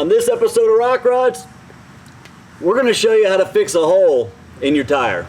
On this episode of Rock Rods, we're going to show you how to fix a hole in your tire.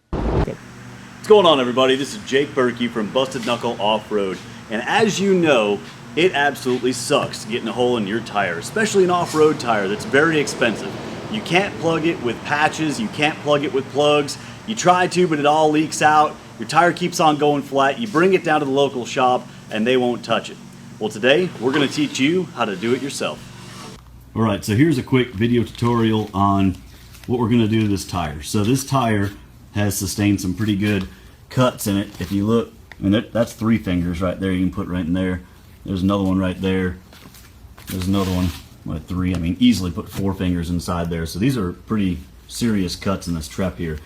What's going on, everybody? This is Jake Burkey from Busted Knuckle Off-Road, and as you know, it absolutely sucks getting a hole in your tire, especially an off-road tire that's very expensive. You can't plug it with patches, you can't plug it with plugs. You try to, but it all leaks out. Your tire keeps on going flat. You bring it down to the local shop and they won't touch it. Well, today we're going to teach you how to do it yourself. Alright, so here's a quick video tutorial on what we're going to do to this tire. So this tire has sustained some pretty good cuts in it. If you look, I mean, that's 3 fingers right there you can put right in there. There's another one right there. There's another one with 3. I mean, easily put 4 fingers inside there. So these are pretty serious cuts in this trap here.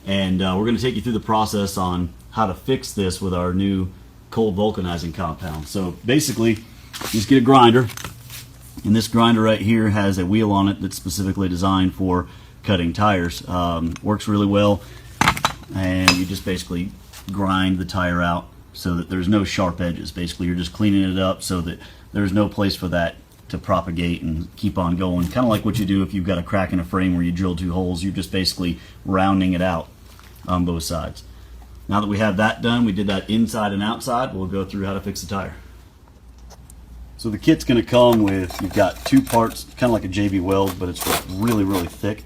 And we're going to take you through the process on how to fix this with our new cold vulcanizing compound. So basically, you just get a grinder, and this grinder right here has a wheel on it that's specifically designed for cutting tires. Works really well, and you just basically grind the tire out so that there's no sharp edges. Basically, you're just cleaning it up so that there's no place for that to propagate and keep on going. Kind of like what you do if you've got a crack in a frame where you drill 2 holes. You're just basically rounding it out on both sides. Now that we have that done, we did that inside and outside, we'll go through how to fix the tire. So the kit's going to come with, you've got 2 parts, kind of like a JB Weld, but it's really, really thick.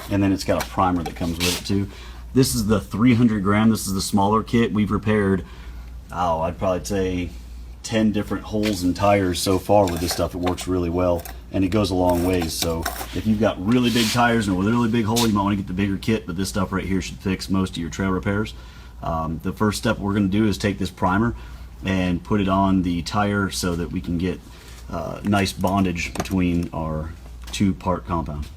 And then it's got a primer that comes with it too. This is the 300 gram, this is the smaller kit. We've repaired, I'd probably say 10 different holes in tires so far with this stuff. It works really well and it goes a long ways. So if you've got really big tires and with a really big hole, you might want to get the bigger kit, but this stuff right here should fix most of your trail repairs. The first step we're going to do is take this primer and put it on the tire so that we can get nice bondage between our 2-part compound.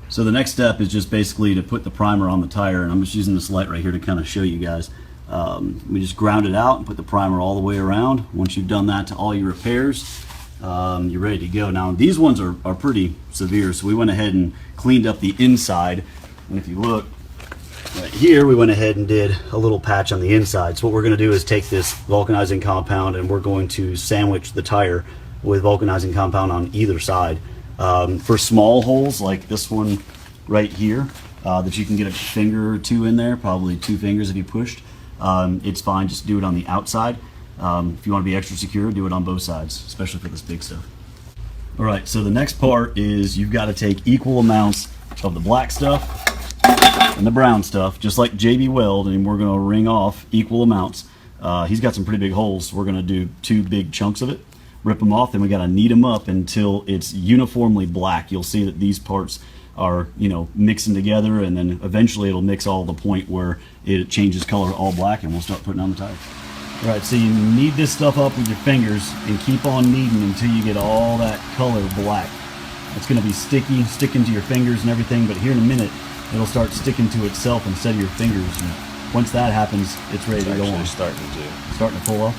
So the next step is just basically to put the primer on the tire, and I'm just using this light right here to kind of show you guys. We just ground it out and put the primer all the way around. Once you've done that to all your repairs, you're ready to go. Now these ones are pretty severe, so we went ahead and cleaned up the inside. And if you look right here, we went ahead and did a little patch on the inside. So what we're going to do is take this vulcanizing compound and we're going to sandwich the tire with vulcanizing compound on either side. For small holes like this one right here, that you can get a finger or 2 in there, probably 2 fingers if you pushed, it's fine. Just do it on the outside. If you want to be extra secure, do it on both sides, especially for this big stuff. Alright, so the next part is you've got to take equal amounts of the black stuff and the brown stuff, just like JB Weld, and we're going to ring off equal amounts. He's got some pretty big holes, so we're going to do 2 big chunks of it, rip them off, then we got to knead them up until it's uniformly black. You'll see that these parts are, you know, mixing together, and then eventually it'll mix all to the point where it changes color all black, and we'll start putting on the tire. All right, so you knead this stuff up with your fingers and keep on kneading until you get all that color black. It's going to be sticky, sticking to your fingers and everything, but here in a minute it'll start sticking to itself instead of your fingers. And once that happens, it's ready to go on. Starting to pull off.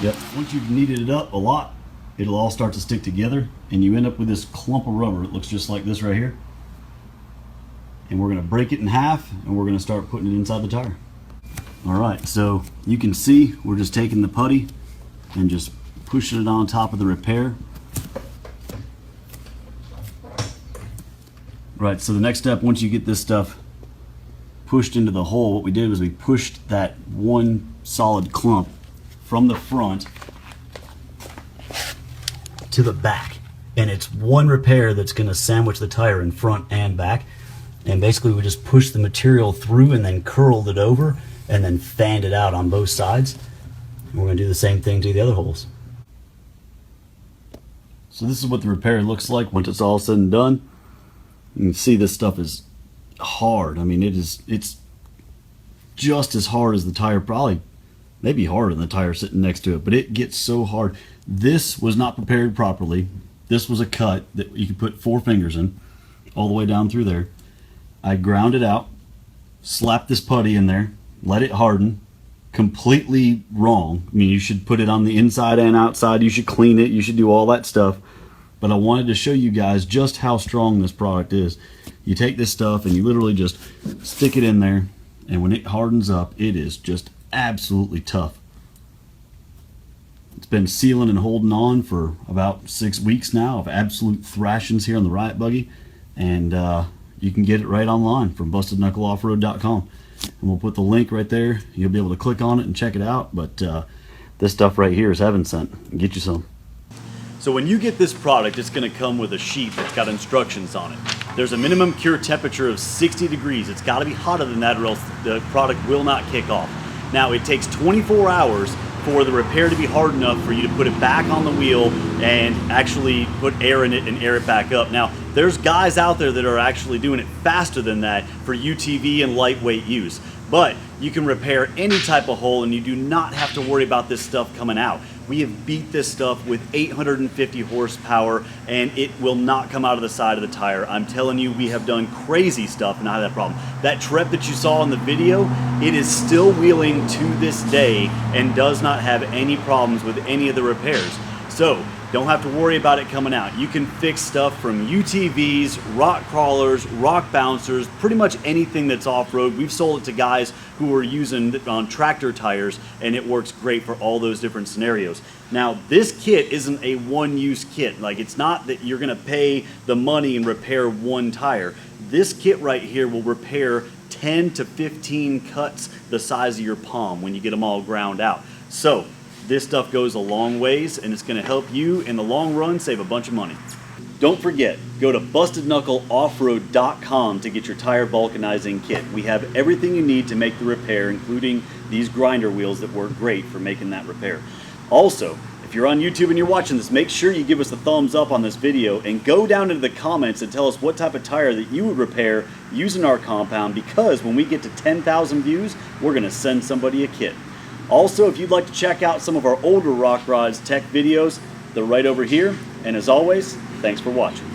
Yep. Once you've kneaded it up a lot, it'll all start to stick together, and you end up with this clump of rubber. It looks just like this right here. And we're going to break it in half, and we're going to start putting it inside the tire. Alright, so you can see we're just taking the putty and just pushing it on top of the repair. Right, so the next step, once you get this stuff pushed into the hole, what we did was we pushed that one solid clump from the front to the back. And it's one repair that's going to sandwich the tire in front and back. And basically we just pushed the material through and then curled it over and then fanned it out on both sides. And we're going to do the same thing to the other holes. So this is what the repair looks like once it's all said and done. You can see this stuff is hard. I mean, it's just as hard as the tire, probably maybe harder than the tire sitting next to it, but it gets so hard. This was not prepared properly. This was a cut that you could put 4 fingers in all the way down through there. I ground it out, slapped this putty in there, let it harden. Completely wrong. I mean, you should put it on the inside and outside. You should clean it. You should do all that stuff. But I wanted to show you guys just how strong this product is. You take this stuff and you literally just stick it in there, and when it hardens up, it is just absolutely tough. It's been sealing and holding on for about 6 weeks now of absolute thrashings here on the Riot Buggy, and you can get it right online from bustedknuckleoffroad.com, and we'll put the link right there. You'll be able to click on it and check it out, but this stuff right here is heaven sent. Get you some. So when you get this product, it's going to come with a sheet that's got instructions on it. There's a minimum cure temperature of 60 degrees. It's got to be hotter than that or else the product will not kick off. Now it takes 24 hours for the repair to be hard enough for you to put it back on the wheel and actually put air in it and air it back up. Now there's guys out there that are actually doing it faster than that for UTV and lightweight use. But you can repair any type of hole and you do not have to worry about this stuff coming out. We have beat this stuff with 850 horsepower and it will not come out of the side of the tire. I'm telling you, we have done crazy stuff and not had that problem. That Trep that you saw in the video, it is still wheeling to this day and does not have any problems with any of the repairs. So don't have to worry about it coming out. You can fix stuff from UTVs, rock crawlers, rock bouncers, pretty much anything that's off-road. We've sold it to guys who are using it on tractor tires, and it works great for all those different scenarios. Now, this kit isn't a one-use kit. Like, it's not that you're gonna pay the money and repair one tire. This kit right here will repair 10 to 15 cuts the size of your palm when you get them all ground out. So this stuff goes a long ways, and it's going to help you in the long run save a bunch of money. Don't forget, go to bustedknuckleoffroad.com to get your tire vulcanizing kit. We have everything you need to make the repair, including these grinder wheels that work great for making that repair. Also, if you're on YouTube and you're watching this, make sure you give us a thumbs up on this video and go down into the comments and tell us what type of tire that you would repair using our compound, because when we get to 10,000 views, we're going to send somebody a kit. Also, if you'd like to check out some of our older Rock Rods tech videos, they're right over here. And as always, thanks for watching.